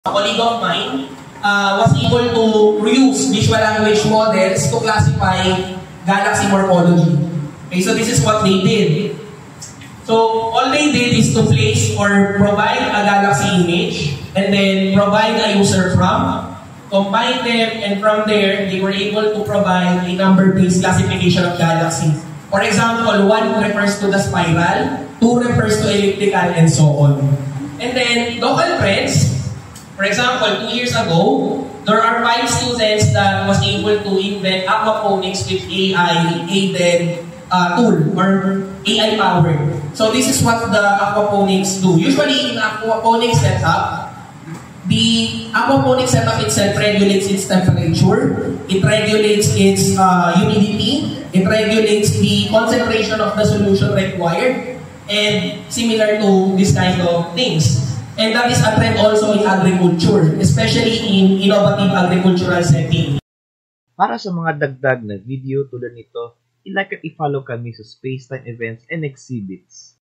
A colleague of mine was able to reuse visual language models to classify galaxy morphology. Okay, so this is what they did. So all they did is to place or provide a galaxy image and then provide a user from, combine them, and from there, they were able to provide a number-based classification of galaxies. For example, 1 refers to the spiral, 2 refers to elliptical, and so on. And then, local trends. For example, 2 years ago, there are 5 students that was able to invent aquaponics with AI-aided tool or AI-powered. So this is what the aquaponics do. Usually in aquaponics setup, the aquaponics setup itself regulates its temperature, it regulates its humidity, it regulates the concentration of the solution required, and similar to this kind of things. And that is a trend also in agriculture, especially in innovative agricultural setting. Para sa mga dagdag na video tulad nito, i-like at i-follow kami sa Spacetime events and exhibits.